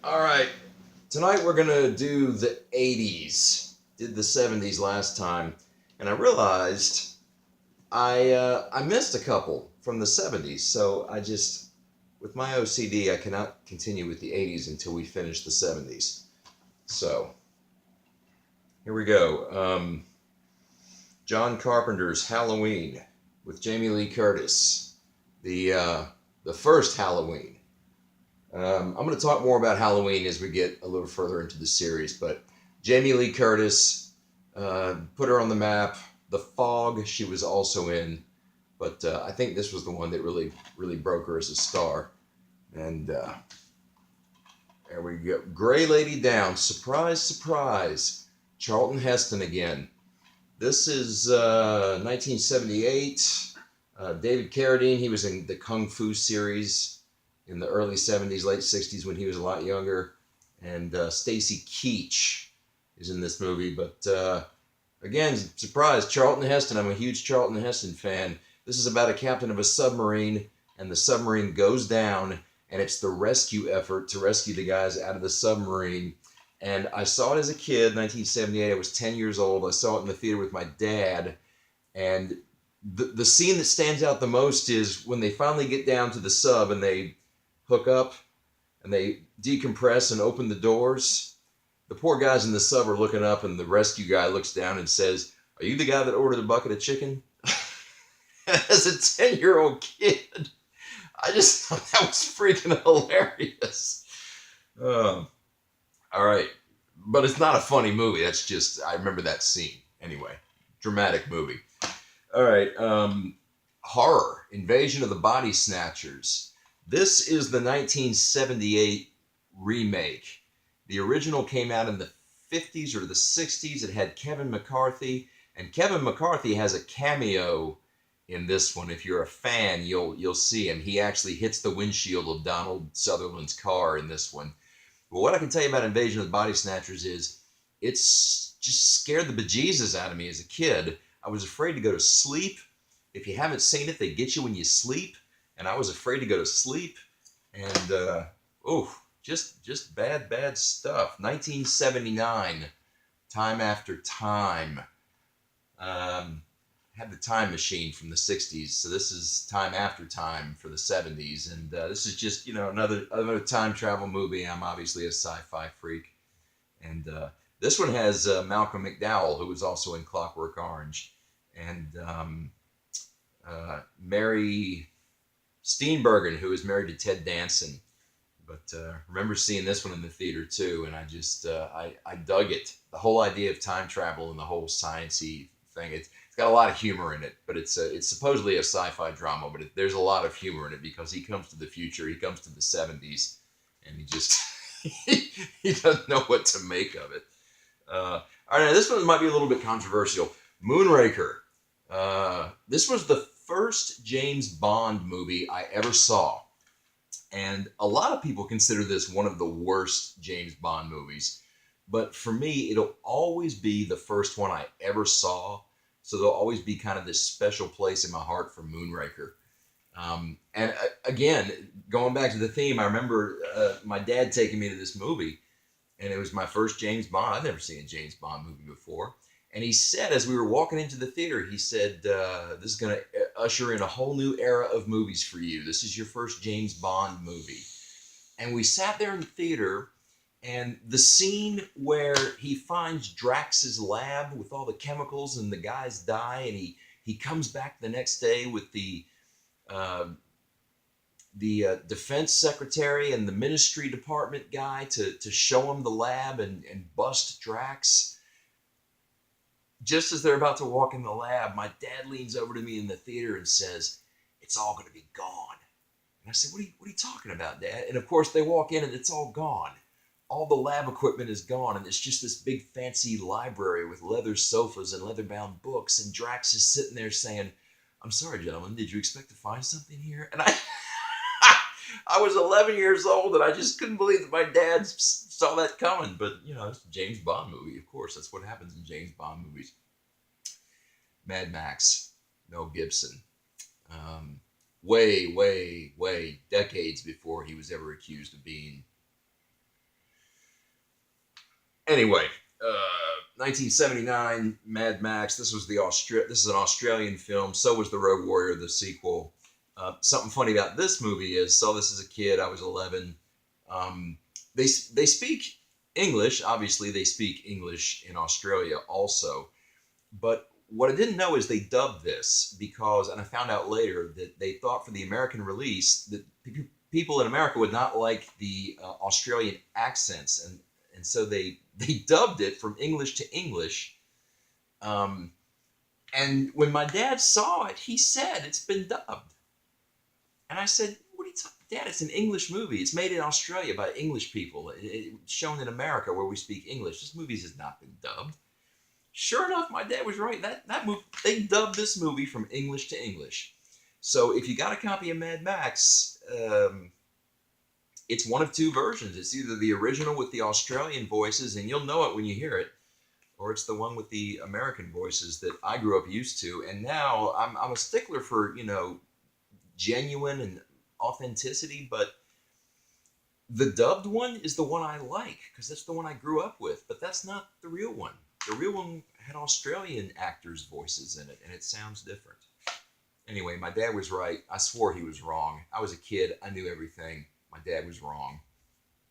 All right. Tonight we're gonna do the '80s. Did the '70s last time, and I realized I missed a couple from the '70s. So with my OCD, I cannot continue with the '80s until we finish the '70s. So here we go. John Carpenter's Halloween with Jamie Lee Curtis, the uh, the first Halloween. I'm going to talk more about Halloween as we get a little further into the series, but Jamie Lee Curtis, put her on the map. The Fog, she was also in, but I think this was the one that really broke her as a star. And there we go. Gray Lady Down. Surprise, surprise. Charlton Heston again. This is 1978. David Carradine, he was in the Kung Fu series in the early '70s, late '60s when he was a lot younger. And Stacy Keach is in this movie. But again, surprise, Charlton Heston. I'm a huge Charlton Heston fan. This is about a captain of a submarine, and the submarine goes down, and it's the rescue effort to rescue the guys out of the submarine. And I saw it as a kid, 1978. I was 10 years old. I saw it in the theater with my dad. And the scene that stands out the most is when they finally get down to the sub and they hook up and they decompress and open the doors. The poor guys in the sub are looking up, and the rescue guy looks down and says, "Are you the guy that ordered a bucket of chicken?" As a 10-year-old kid, I just thought that was freaking hilarious. Uh, all right. But it's not a funny movie. That's just, I remember that scene. Anyway, dramatic movie. All right. Horror, Invasion of the Body Snatchers. This is the 1978 remake. The original came out in the '50s or the '60s. It had Kevin McCarthy, and Kevin McCarthy has a cameo in this one. If you're a fan, you'll see him. He actually hits the windshield of Donald Sutherland's car in this one. But what I can tell you about Invasion of the Body Snatchers is it's just scared the bejesus out of me as a kid. I was afraid to go to sleep. If you haven't seen it, they get you when you sleep, and I was afraid to go to sleep. And oh, just bad stuff. 1979, Time After Time. Had the Time Machine from the '60s, so this is Time After Time for the '70s, and this is just another time travel movie. I'm obviously a sci-fi freak, and this one has Malcolm McDowell, who was also in Clockwork Orange, and Mary Steenburgen, who is married to Ted Danson. But remember seeing this one in the theater too, and I dug it. The whole idea of time travel and the whole sciencey thing. It's got a lot of humor in it, but it's supposedly a sci-fi drama, but there's a lot of humor in it because he comes to the future. He comes to the '70s, and he just he doesn't know what to make of it. All right, now this one might be a little bit controversial. Moonraker. This was the first James Bond movie I ever saw. And a lot of people consider this one of the worst James Bond movies. But for me, it'll always be the first one I ever saw. So there'll always be kind of this special place in my heart for Moonraker. And again, going back to the theme, I remember my dad taking me to this movie, and it was my first James Bond. I'd never seen a James Bond movie before. And he said, as we were walking into the theater, he said, "This is going to usher in a whole new era of movies for you. This is your first James Bond movie." And we sat there in the theater, and the scene where he finds Drax's lab with all the chemicals and the guys die, and he comes back the next day with uh, the defense secretary and the ministry department guy to show him the lab and bust Drax. Just as they're about to walk in the lab, my dad leans over to me in the theater and says, "It's all going to be gone." And I said, what are you talking about, Dad? And of course, they walk in and it's all gone. All the lab equipment is gone, and it's just this big fancy library with leather sofas and leather bound books. And Drax is sitting there saying, "I'm sorry, gentlemen, did you expect to find something here?" And I was 11 years old, and I just couldn't believe that my dad saw that coming. But, it's a James Bond movie. Of course, that's what happens in James Bond movies. Mad Max, Mel Gibson. Um, way decades before he was ever accused of being Anyway, 1979, Mad Max. This is an Australian film. So was The Road Warrior, the sequel. Something funny about this movie is, saw this as a kid. I was 11. Um, they speak English. Obviously, they speak English in Australia also. But what I didn't know is they dubbed this because, and I found out later that they thought for the American release that people in America would not like the Australian accents, and so they dubbed it from English to English. Um, and when my dad saw it, he said it's been dubbed, and I said, "What are you talking, Dad? It's an English movie. It's made in Australia by English people. It's shown in America where we speak English. This movie has not been dubbed." Sure enough, my dad was right. That movie, they dubbed this movie from English to English. So if you got a copy of Mad Max, it's one of two versions. It's either the original with the Australian voices, and you'll know it when you hear it, or it's the one with the American voices that I grew up used to. And now I'm a stickler for, genuine and authenticity, but the dubbed one is the one I like because that's the one I grew up with. But that's not the real one. The real one had Australian actors' voices in it, and it sounds different. Anyway, my dad was right. I swore he was wrong. I was a kid. I knew everything. My dad was wrong.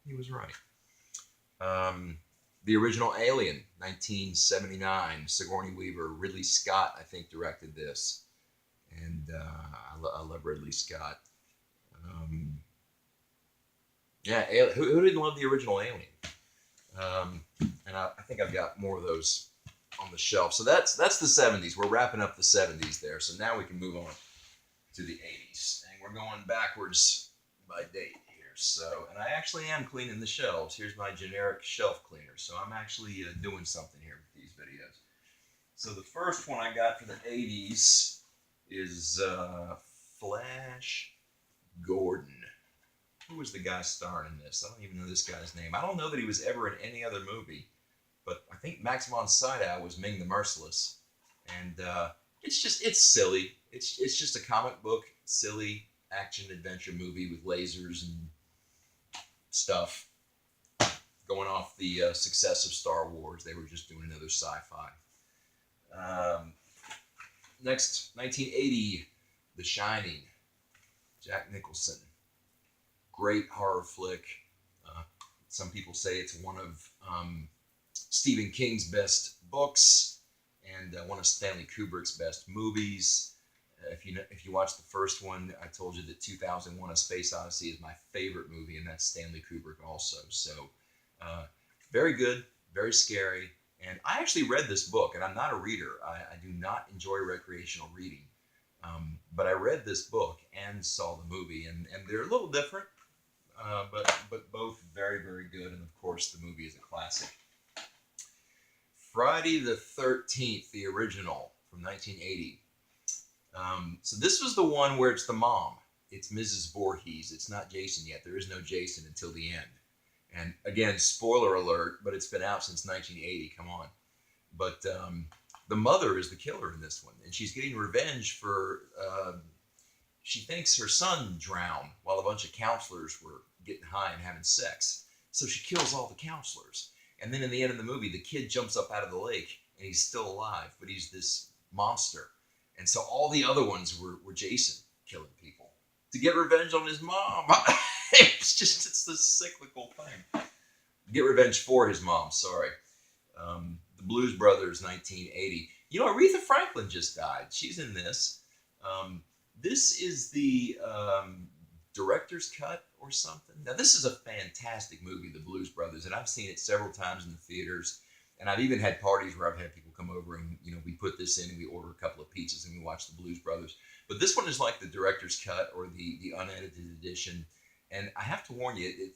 He was right. The original Alien, 1979. Sigourney Weaver. Ridley Scott, I think, directed this. And I love Ridley Scott. Yeah, who didn't love the original Alien? And I think I've got more of those on the shelf. So that's the 70s. We're wrapping up the 70s there. So now we can move on to the 80s. And we're going backwards by date here. So, and I actually am cleaning the shelves. Here's my generic shelf cleaner. So I'm actually doing something here with these videos. So the first one I got for the 80s is Flash Gordon. Who was the guy starring in this? I don't even know this guy's name. I don't know that he was ever in any other movie, but I think Max von Sydow was Ming the Merciless, and it's silly. It's just a comic book, silly action adventure movie with lasers and stuff. Going off the success of Star Wars, they were just doing another sci-fi. Next, 1980, The Shining, Jack Nicholson. Great horror flick. Some people say it's one of Stephen King's best books and one of Stanley Kubrick's best movies. If you watch the first one, I told you that 2001: A Space Odyssey is my favorite movie, and that's Stanley Kubrick also. So very good, very scary. And I actually read this book, and I'm not a reader. I do not enjoy recreational reading. But I read this book and saw the movie, and they're a little different. But both very, very good, and of course the movie is a classic. Friday the 13th, the original from 1980. So this was the one where it's the mom. It's Mrs. Voorhees. It's not Jason yet. There is no Jason until the end. And again, spoiler alert, but it's been out since 1980. Come on. But the mother is the killer in this one, and she's getting revenge for. She thinks her son drowned while a bunch of counselors were getting high and having sex. So she kills all the counselors. And then in the end of the movie, the kid jumps up out of the lake and he's still alive, but he's this monster. And so all the other ones were Jason killing people to get revenge on his mom. It's this cyclical thing. Get revenge for his mom, sorry. The Blues Brothers, 1980. Aretha Franklin just died. She's in this. This is the director's cut or something. Now, this is a fantastic movie, The Blues Brothers, and I've seen it several times in the theaters. And I've even had parties where I've had people come over and, we put this in and we order a couple of pizzas and we watch The Blues Brothers. But this one is like the director's cut or the unedited edition. And I have to warn you,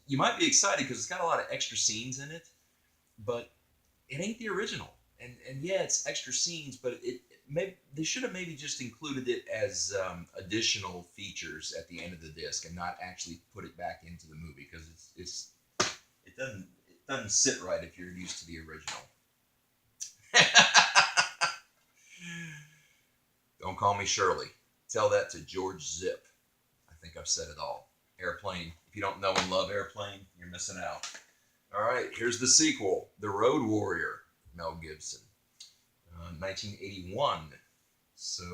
you might be excited because it's got a lot of extra scenes in it, but it ain't the original. And yeah, it's extra scenes, but they should have maybe just included it as additional features at the end of the disc and not actually put it back into the movie because it doesn't sit right if you're used to the original. Don't call me Shirley. Tell that to George Zip. I think I've said it all. Airplane. If you don't know and love Airplane, you're missing out. All right, here's the sequel, The Road Warrior, Mel Gibson, 1981. So,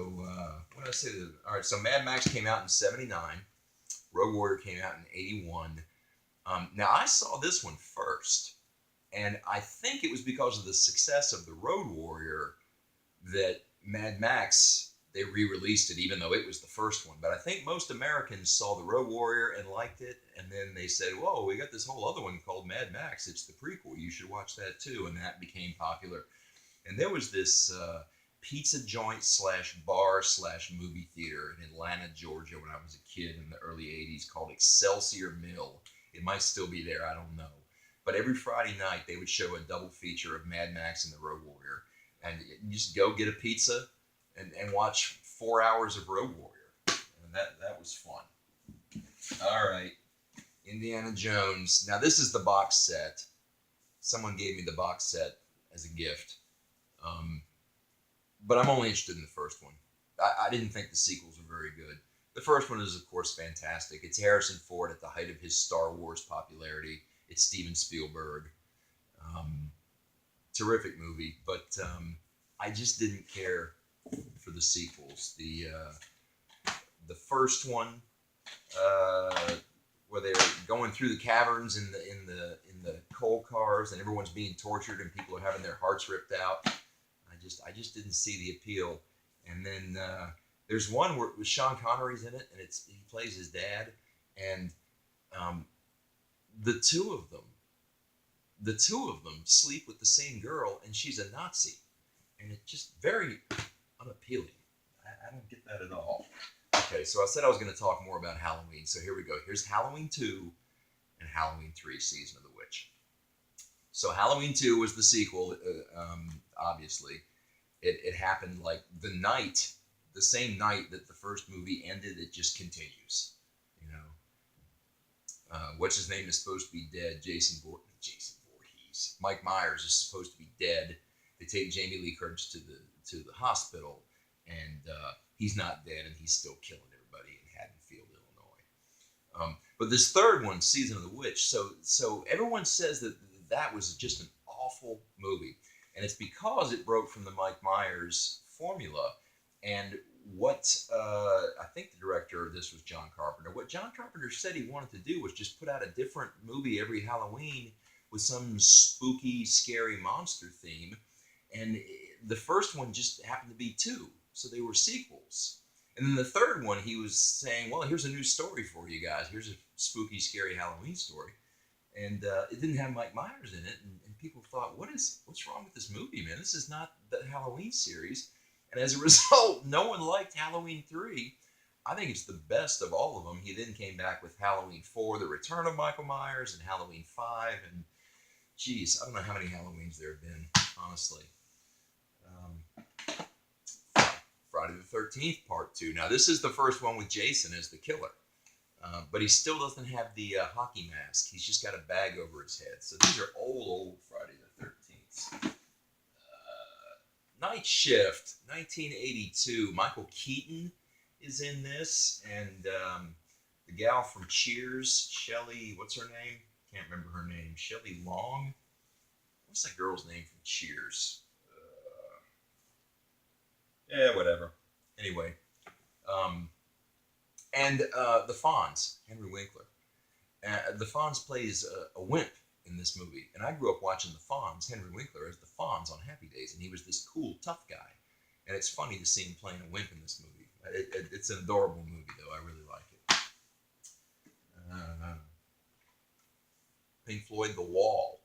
what did I say? All right, so Mad Max came out in 79. Road Warrior came out in 81. Now, I saw this one first, and I think it was because of the success of The Road Warrior that Mad Max, they re-released it, even though it was the first one. But I think most Americans saw The Road Warrior and liked it, and then they said, "Whoa, we got this whole other one called Mad Max. It's the prequel. You should watch that too." And that became popular. And there was this pizza joint slash bar slash movie theater in Atlanta, Georgia, when I was a kid in the early '80s called Excelsior Mill. It might still be there. I don't know. But every Friday night they would show a double feature of Mad Max and The Road Warrior, and you just go get a pizza and watch 4 hours of Road Warrior, and that was fun. All right, Indiana Jones. Now this is the box set. Someone gave me the box set as a gift, but I'm only interested in the first one. I didn't think the sequels were very good. The first one is, of course, fantastic. It's Harrison Ford at the height of his Star Wars popularity. It's Steven Spielberg. Um, Terrific movie, but I just didn't care for the sequels. The first one, where they're going through the caverns in the coal cars, and everyone's being tortured, and people are having their hearts ripped out. I just didn't see the appeal. And then there's one where Sean Connery's in it, and he plays his dad, and um, the two of them sleep with the same girl, and she's a Nazi, and it's just very unappealing. I don't get that at all. Okay, so I said I was going to talk more about Halloween, so here we go. Here's Halloween 2 and Halloween 3, Season of the Witch. So Halloween 2 was the sequel, obviously. It happened like the same night that the first movie ended, it just continues. You know, what's his name is supposed to be dead. Jason Voorhees. Mike Myers is supposed to be dead. They take Jamie Lee Curtis to the hospital, and he's not dead, and he's still killing everybody in Haddonfield, Illinois. But this third one, Season of the Witch, so everyone says that was just an awful movie, and it's because it broke from the Mike Myers formula. And what I think the director of this was John Carpenter. What John Carpenter said he wanted to do was just put out a different movie every Halloween with some spooky, scary monster theme. And the first one just happened to be two, so they were sequels. And then the third one, he was saying, "Well, here's a new story for you guys. Here's a spooky, scary Halloween story." And it didn't have Mike Myers in it, and people thought, what's wrong with this movie, man? This is not the Halloween series. And as a result, no one liked Halloween 3. I think it's the best of all of them. He then came back with Halloween 4, The Return of Michael Myers, and Halloween 5, and geez, I don't know how many Halloweens there have been, honestly. Friday the 13th, Part 2. Now, this is the first one with Jason as the killer. But he still doesn't have the hockey mask. He's just got a bag over his head. So these are old Friday the 13th. Night Shift, 1982. Michael Keaton is in this. And the gal from Cheers, Shelley, what's her name? Can't remember her name. Shelley Long? What's that girl's name from Cheers? Yeah, whatever. Anyway. And the Fonz, Henry Winkler. The Fonz plays a wimp in this movie. And I grew up watching the Fonz, Henry Winkler, as the Fonz on Happy Days. And he was this cool, tough guy. And it's funny to see him playing a wimp in this movie. It's an adorable movie, though. I really like it. Pink Floyd, The Wall.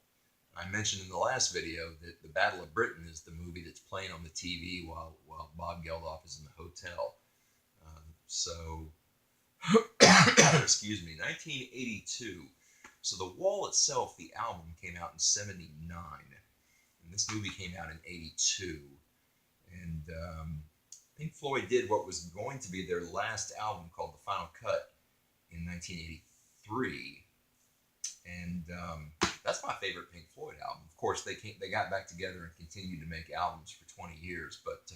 I mentioned in the last video that The Battle of Britain is the movie that's playing on the TV while Bob Geldof is in the hotel. Excuse me, 1982. So The Wall itself, the album, came out in 79. And this movie came out in 82. And Pink Floyd did what was going to be their last album called The Final Cut in 1983. And that's my favorite Pink Floyd album. Of course, they got back together and continued to make albums for 20 years, but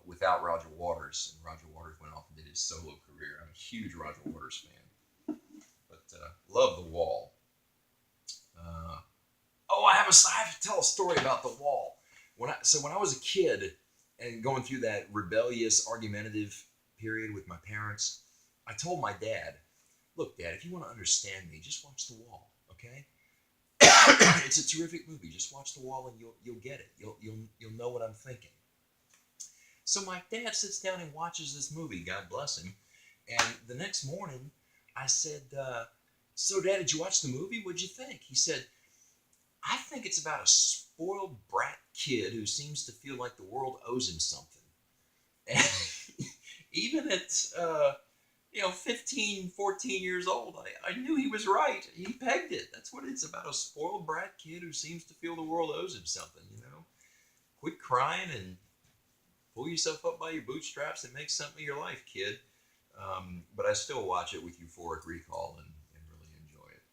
without Roger Waters. And Roger Waters went off and did his solo career. I'm a huge Roger Waters fan. But love The Wall. I have to tell a story about the wall. When I was a kid and going through that rebellious, argumentative period with my parents, I told my dad, "Look, Dad, if you want to understand me, just watch The Wall, okay? It's a terrific movie. Just watch The Wall, and you'll get it. You'll know what I'm thinking." So my dad sits down and watches this movie. God bless him. And the next morning, I said, "So, Dad, did you watch the movie? What'd you think?" He said, "I think it's about a spoiled brat kid who seems to feel like the world owes him something." And even at 15, 14 years old, I knew he was right. He pegged it. That's what it's about, a spoiled brat kid who seems to feel the world owes him something. Quit crying and pull yourself up by your bootstraps and make something of your life, kid. But I still watch it with euphoric recall and really enjoy it.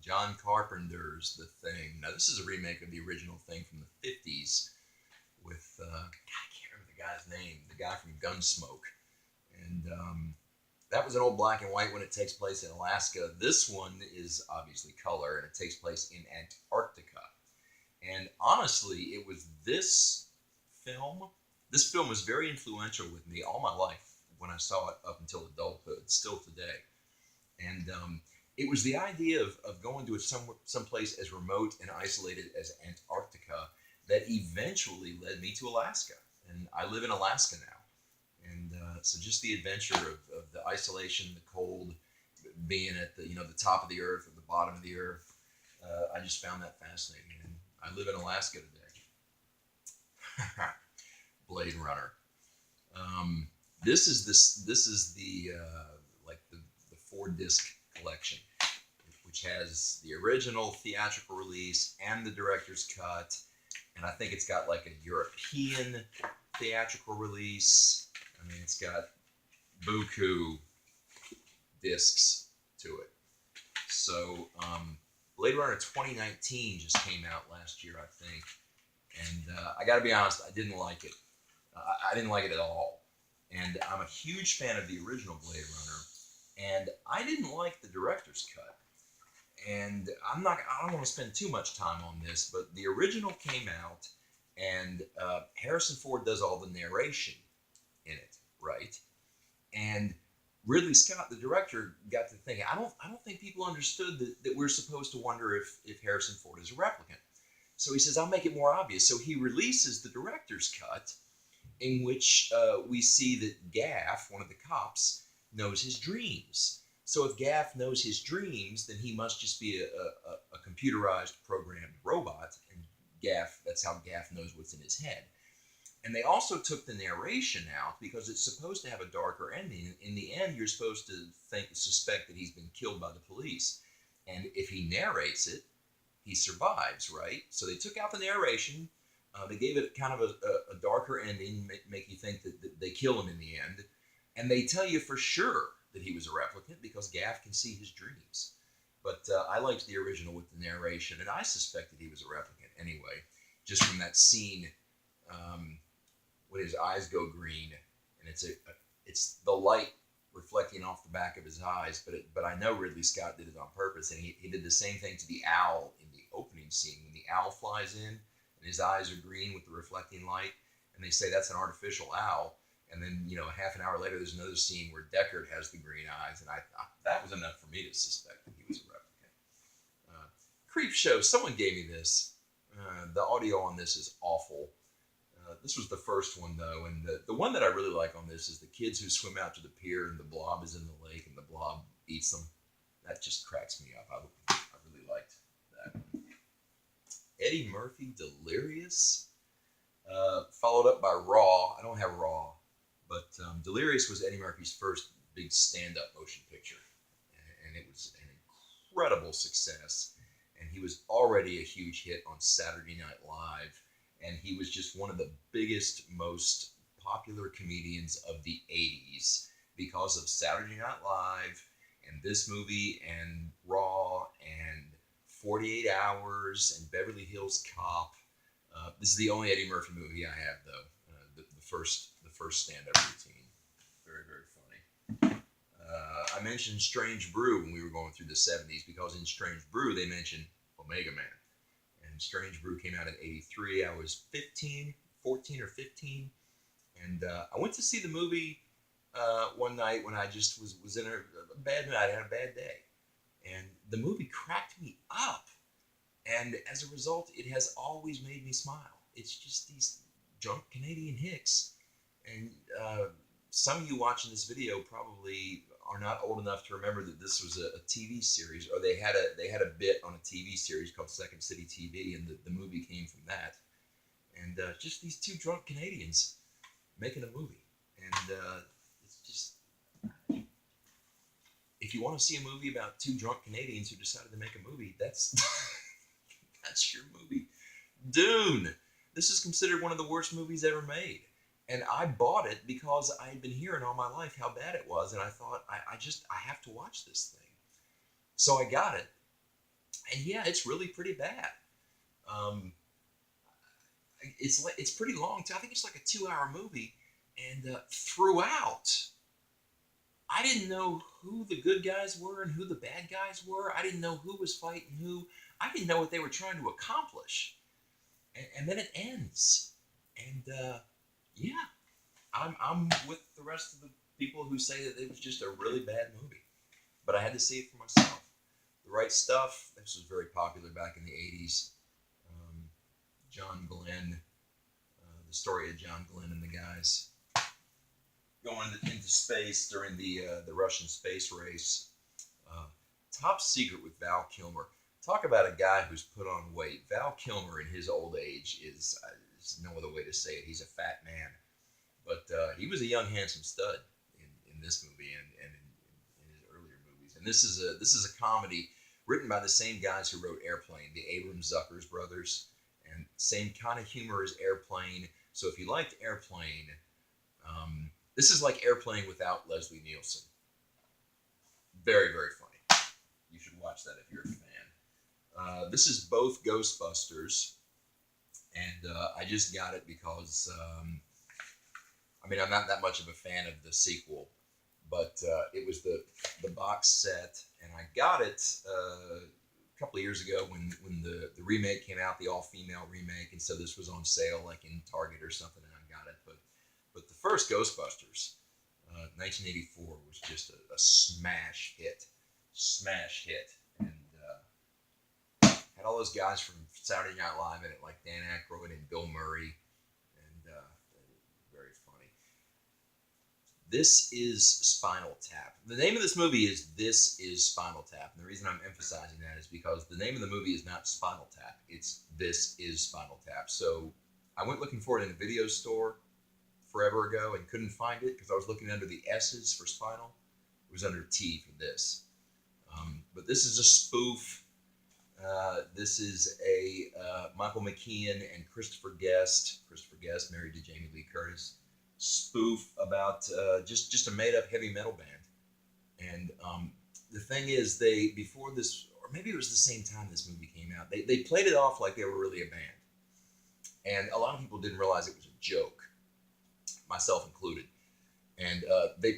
John Carpenter's The Thing. Now, this is a remake of the original Thing from the 50s with, I can't remember the guy's name, the guy from Gunsmoke. And that was an old black and white one. It takes place in Alaska. This one is obviously color, and it takes place in Antarctica. And honestly, it was this film was very influential with me all my life when I saw it up until adulthood, still today. And it was the idea of going to someplace as remote and isolated as Antarctica that eventually led me to Alaska. And I live in Alaska now. And so just the adventure of the isolation, the cold, being at the top of the earth, at the bottom of the earth, I just found that fascinating. And I live in Alaska today. Blade Runner. This is the 4-disc collection, which has the original theatrical release and the director's cut, and I think it's got like a European theatrical release. I mean, it's got buku discs to it. So Blade Runner 2019 just came out last year, I think, and I got to be honest, I didn't like it. I didn't like it at all. And I'm a huge fan of the original Blade Runner, and I didn't like the director's cut. And I don't want to spend too much time on this, but the original came out, and Harrison Ford does all the narration in it, right? And Ridley Scott, the director, got to thinking, I don't think people understood that we're supposed to wonder if Harrison Ford is a replicant. So he says, I'll make it more obvious. So he releases the director's cut, in which we see that Gaff, one of the cops, knows his dreams. So if Gaff knows his dreams, then he must just be a computerized, programmed robot. And that's how Gaff knows what's in his head. And they also took the narration out because it's supposed to have a darker ending. In the end, you're supposed to suspect that he's been killed by the police. And if he narrates it, he survives, right? So they took out the narration. They gave it kind of a darker ending, make you think that they kill him in the end. And they tell you for sure that he was a replicant because Gaff can see his dreams. But I liked the original with the narration, and I suspected he was a replicant anyway, just from that scene when his eyes go green, and it's the light reflecting off the back of his eyes. But I know Ridley Scott did it on purpose, and he did the same thing to the owl in the opening scene when the owl flies in. And his eyes are green with the reflecting light, and they say that's an artificial owl. And then, half an hour later, there's another scene where Deckard has the green eyes, and that was enough for me to suspect that he was a replicant. Creep Show, someone gave me this. The audio on this is awful. This was the first one, though, and the one that I really like on this is the kids who swim out to the pier, and the blob is in the lake, and the blob eats them. That just cracks me up. I really liked that one. Eddie Murphy, Delirious, followed up by Raw. I don't have Raw, but Delirious was Eddie Murphy's first big stand-up motion picture, and it was an incredible success. And he was already a huge hit on Saturday Night Live, and he was just one of the biggest, most popular comedians of the 80s because of Saturday Night Live and this movie and Raw and 48 Hours and Beverly Hills Cop. This is the only Eddie Murphy movie I have, though. The first stand-up routine. Very, very funny. I mentioned Strange Brew when we were going through the 70s because in Strange Brew they mentioned Omega Man. and Strange Brew came out in '83. I was 14 or 15, and I went to see the movie one night when I just was in a bad night. I had a bad day, and the movie cracked me up. And as a result, it has always made me smile. It's just these drunk Canadian hicks. And some of you watching this video probably are not old enough to remember that this was a TV series, or they had a bit on a TV series called Second City TV, and the movie came from that. And just these two drunk Canadians making a movie. And it's just, if you want to see a movie about two drunk Canadians who decided to make a movie, that's that's your movie. Dune. This is considered one of the worst movies ever made. And I bought it because I had been hearing all my life how bad it was, and I thought, I have to watch this thing. So I got it. And yeah, it's really pretty bad. Um, it's pretty long too. I think it's like a 2-hour movie, and throughout, I didn't know who the good guys were and who the bad guys were. I didn't know who was fighting who. I didn't know what they were trying to accomplish. And then it ends, and yeah, I'm with the rest of the people who say that it was just a really bad movie. But I had to see it for myself. The Right Stuff. This was very popular back in the '80s. John Glenn, the story of John Glenn and the guys going into space during the Russian space race. Top Secret with Val Kilmer. Talk about a guy who's put on weight. Val Kilmer in his old age is there's no other way to say it. He's a fat man. But he was a young, handsome stud in this movie and in his earlier movies. And this is a comedy written by the same guys who wrote Airplane, the Abrams-Zuckers brothers. And same kind of humor as Airplane. So if you liked Airplane, this is like Airplane without Leslie Nielsen. Very, very funny. You should watch that if you're a fan. This is both Ghostbusters, and I just got it because, I'm not that much of a fan of the sequel, but it was the box set, and I got it a couple of years ago when the remake came out, the all-female remake, and so this was on sale like in Target or something, and I got it. But the first Ghostbusters, 1984, was just a smash hit. And had all those guys from Saturday Night Live in it, like Dan Aykroyd and Bill Murray, and very funny. This is Spinal Tap. The name of this movie is This Is Spinal Tap, and the reason I'm emphasizing that is because the name of the movie is not Spinal Tap, it's This Is Spinal Tap. So I went looking for it in a video store forever ago and couldn't find it because I was looking under the S's for Spinal. It was under T for this. But this is a spoof. This is a Michael McKean and Christopher Guest married to Jamie Lee Curtis, spoof about just a made-up heavy metal band. And the thing is, before this, or maybe it was the same time this movie came out, they played it off like they were really a band. And a lot of people didn't realize it was a joke, myself included. And they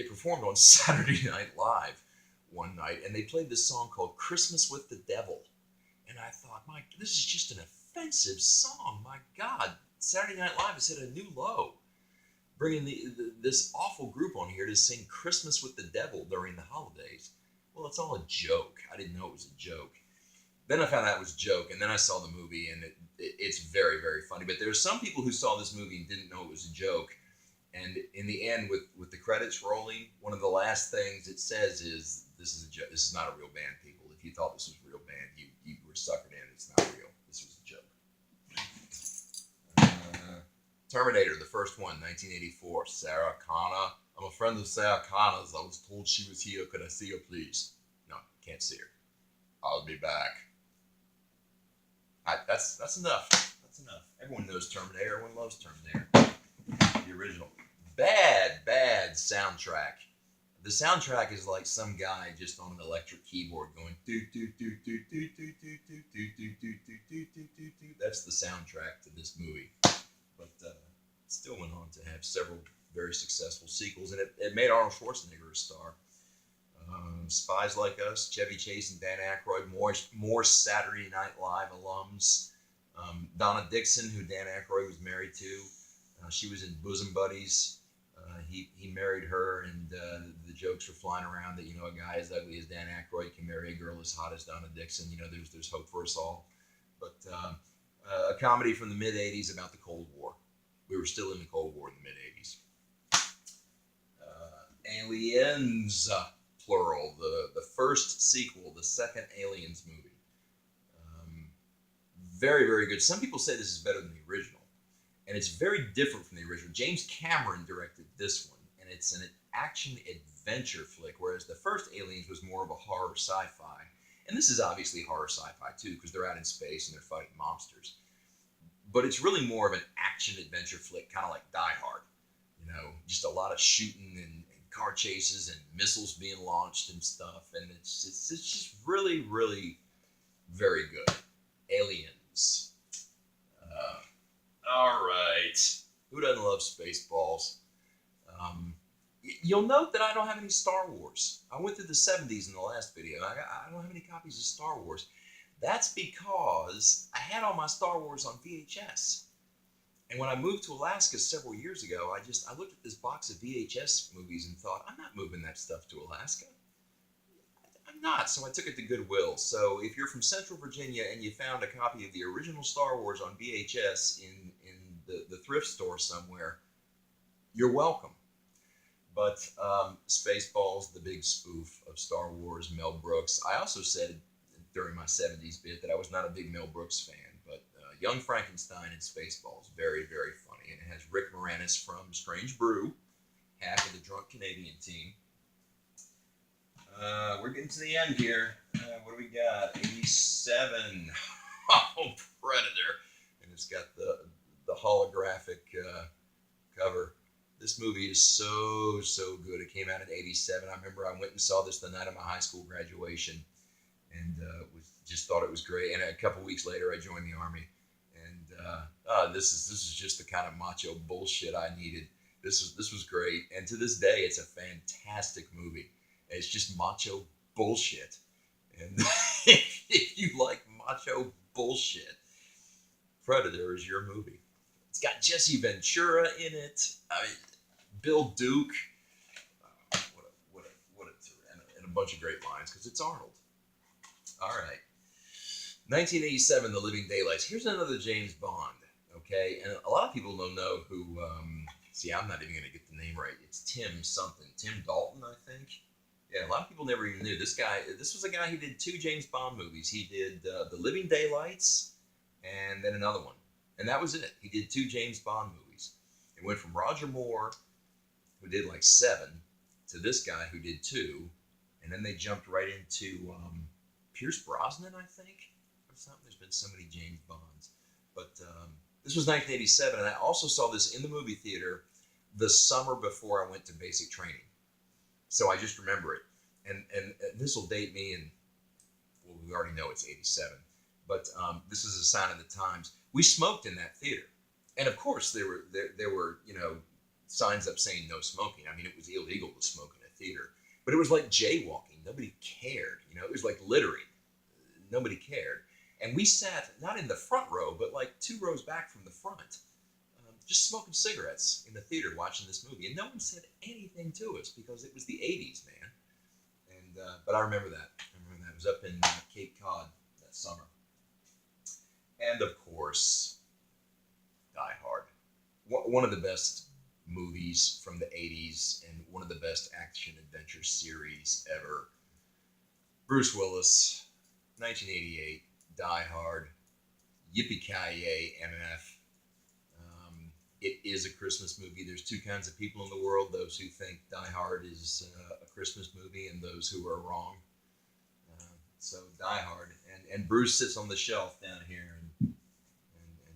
performed on Saturday Night Live one night, and they played this song called Christmas with the Devil. And I thought, this is just an offensive song. My God, Saturday Night Live has hit a new low, bringing this awful group on here to sing Christmas with the Devil during the holidays. Well, it's all a joke. I didn't know it was a joke. Then I found out it was a joke, and then I saw the movie, and it's very, very funny. But there are some people who saw this movie and didn't know it was a joke. And in the end, with the credits rolling, one of the last things it says is, this is not a real band, people. If you thought this was a real band, you were suckered in. It's not real. This was a joke. Terminator, the first one, 1984. Sarah Connor. I'm a friend of Sarah Connor's. I was told she was here. Could I see her, please? No, can't see her. I'll be back. That's enough. That's enough. Everyone knows Terminator. Everyone loves Terminator. The original. Bad soundtrack. The soundtrack is like some guy just on an electric keyboard going do do do do do do do do do do do do do do. That's the soundtrack to this movie. But it still went on to have several very successful sequels, and it made Arnold Schwarzenegger a star. Spies Like Us, Chevy Chase and Dan Aykroyd, more Saturday Night Live alums. Donna Dixon, who Dan Aykroyd was married to, she was in Bosom Buddies. He married her, and the jokes were flying around that a guy as ugly as Dan Aykroyd can marry a girl as hot as Donna Dixon. There's hope for us all. But a comedy from the mid '80s about the Cold War. We were still in the Cold War in the mid '80s. Aliens, plural. The first sequel, the second Aliens movie. Very, very good. Some people say this is better than the original. And it's very different from the original. James Cameron directed this one, and it's an action-adventure flick, whereas the first Aliens was more of a horror sci-fi. And this is obviously horror sci-fi, too, because they're out in space and they're fighting monsters. But it's really more of an action-adventure flick, kind of like Die Hard. Just a lot of shooting and car chases and missiles being launched and stuff. And it's just really, really very good. Aliens. All right. Who doesn't love Spaceballs? You'll note that I don't have any Star Wars. I went through the 70s in the last video. I don't have any copies of Star Wars. That's because I had all my Star Wars on VHS. And when I moved to Alaska several years ago, I looked at this box of VHS movies and thought, I'm not moving that stuff to Alaska. I'm not. So I took it to Goodwill. So if you're from Central Virginia and you found a copy of the original Star Wars on VHS in the thrift store somewhere, you're welcome. But Spaceballs, the big spoof of Star Wars, Mel Brooks. I also said during my 70s bit that I was not a big Mel Brooks fan, but Young Frankenstein and Spaceballs, very, very funny. And it has Rick Moranis from Strange Brew, half of the Drunk Canadian team. We're getting to the end here. What do we got? 87. Oh, Predator. And it's got the holographic cover. This movie is so good. It came out in 87. I remember I went and saw this the night of my high school graduation and just thought it was great. And a couple weeks later, I joined the Army. And this is just the kind of macho bullshit I needed. This was great. And to this day, it's a fantastic movie. It's just macho bullshit. And if you like macho bullshit, Predator is your movie. It's got Jesse Ventura in it. I mean, Bill Duke. And a bunch of great lines because it's Arnold. All right. 1987, The Living Daylights. Here's another James Bond. Okay, and a lot of people don't know who. See, I'm not even going to get the name right. It's Tim something. Tim Dalton, I think. Yeah, a lot of people never even knew this guy. This was a guy who did 2 James Bond movies. He did The Living Daylights and then another one. And that was it. He did 2 James Bond movies. It went from Roger Moore, who did like 7, to this guy who did 2. And then they jumped right into Pierce Brosnan, I think. Or something. There's been so many James Bonds. But this was 1987. And I also saw this in the movie theater the summer before I went to basic training. So I just remember it. And this will date me, and well, we already know it's 87. But this is a sign of the times. We smoked in that theater. And of course, there were signs up saying no smoking. I mean, it was illegal to smoke in a theater. But it was like jaywalking. Nobody cared. It was like littering. Nobody cared. And we sat, not in the front row, but like 2 rows back from the front, just smoking cigarettes in the theater watching this movie. And no one said anything to us because it was the 80s, man. And but I remember that. It was up in Cape Cod that summer. And of course, Die Hard. One of the best movies from the 80s and one of the best action-adventure series ever. Bruce Willis, 1988, Die Hard, Yippee-ki-yay, MF. It is a Christmas movie. There's 2 kinds of people in the world, those who think Die Hard is a Christmas movie and those who are wrong. So Die Hard. And Bruce sits on the shelf down here and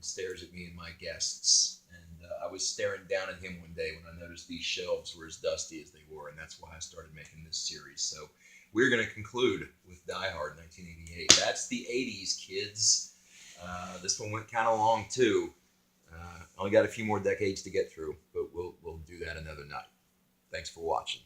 stares at me and my guests. And I was staring down at him one day when I noticed these shelves were as dusty as they were, and that's why I started making this series. So we're going to conclude with Die Hard 1988. That's the 80s, kids. This one went kind of long, too. Only got a few more decades to get through, but we'll do that another night. Thanks for watching.